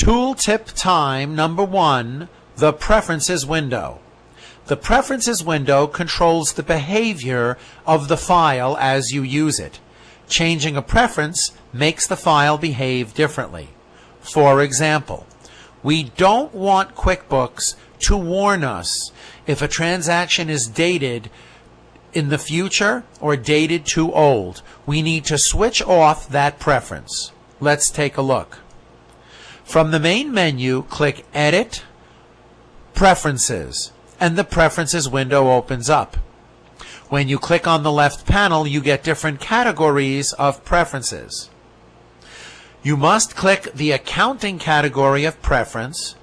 Tooltip time number 1, the Preferences window. The Preferences window controls the behavior of the file as you use it. Changing a preference makes the file behave differently. For example, we don't want QuickBooks to warn us if a transaction is dated in the future or dated too old. We need to switch off that preference. Let's take a look. From the main menu, click Edit, Preferences, and the Preferences window opens up. When you click on the left panel, you get different categories of preferences. You must click the Accounting category of preference,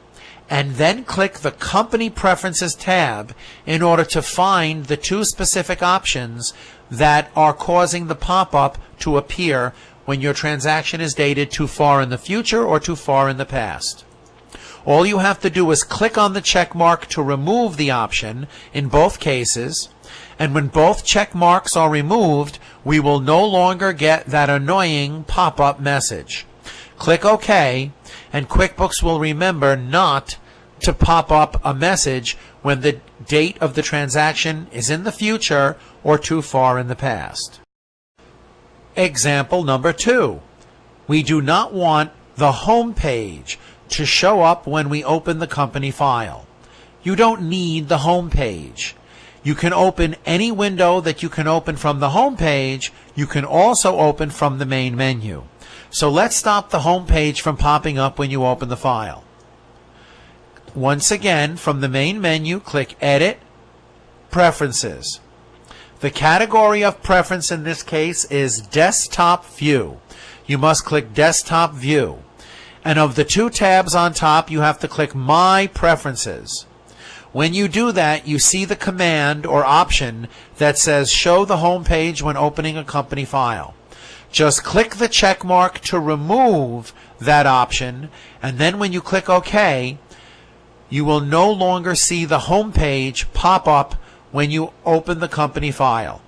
and then click the Company Preferences tab in order to find the two specific options that are causing the pop-up to appear when your transaction is dated too far in the future or too far in the past. All you have to do is click on the check mark to remove the option in both cases, and when both check marks are removed, we will no longer get that annoying pop-up message. Click OK, and QuickBooks will remember not to pop up a message when the date of the transaction is in the future or too far in the past. Example number 2. We do not want the home page to show up when we open the company file. You don't need the home page. You can open any window that you can open from the home page. You can also open from the main menu. So let's stop the home page from popping up when you open the file. Once again, from the main menu, click Edit, Preferences. The category of preference in this case is Desktop View. You must click Desktop View. And of the two tabs on top, you have to click My Preferences. When you do that, you see the command or option that says Show the home page when opening a company file. Just click the check mark to remove that option, and then when you click OK, you will no longer see the home page pop up when you open the company file.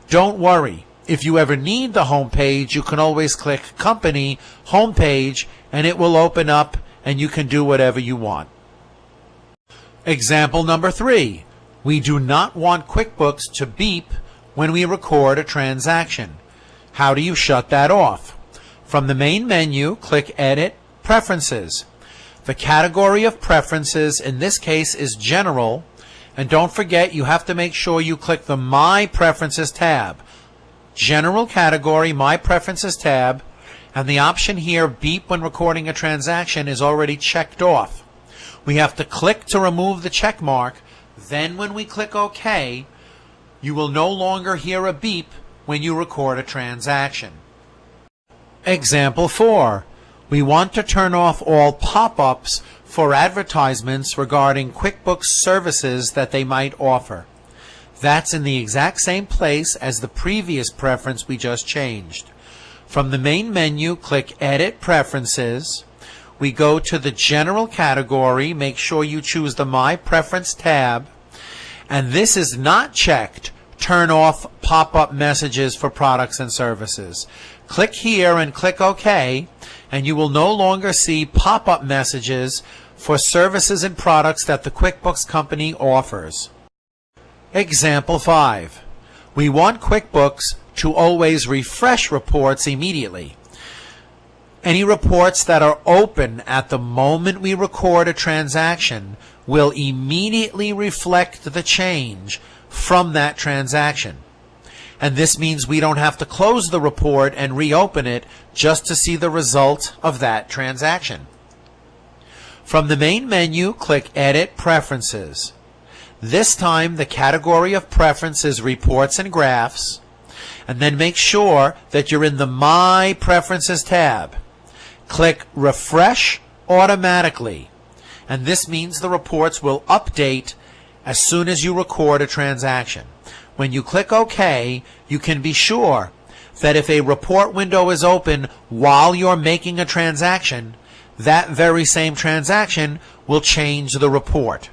Don't worry. If you ever need the home page, you can always click Company Home Page, and it will open up and you can do whatever you want. Example number 3. We do not want QuickBooks to beep when we record a transaction. How do you shut that off? From the main menu, click Edit, Preferences. The category of preferences in this case is General, and don't forget you have to make sure you click the My Preferences tab. General category, My Preferences tab, and the option here, Beep when recording a transaction, is already checked off. We have to click to remove the check mark. Then when we click OK, you will no longer hear a beep when you record a transaction. Example 4. We want to turn off all pop-ups for advertisements regarding QuickBooks services that they might offer. That's in the exact same place as the previous preference we just changed. From the main menu, click Edit, Preferences. We go to the General category. Make sure you choose the My Preference tab. And this is not checked. Turn off pop-up messages for products and services. Click here and click OK, and you will no longer see pop-up messages for services and products that the QuickBooks company offers. Example 5. We want QuickBooks to always refresh reports immediately. Any reports that are open at the moment we record a transaction will immediately reflect the change from that transaction. And this means we don't have to close the report and reopen it just to see the result of that transaction. From the main menu, click Edit, Preferences. This time the category of preference is Reports and Graphs, and then make sure that you're in the My Preferences tab. Click Refresh Automatically, and this means the reports will update as soon as you record a transaction. When you click OK, you can be sure that if a report window is open while you're making a transaction, that very same transaction will change the report.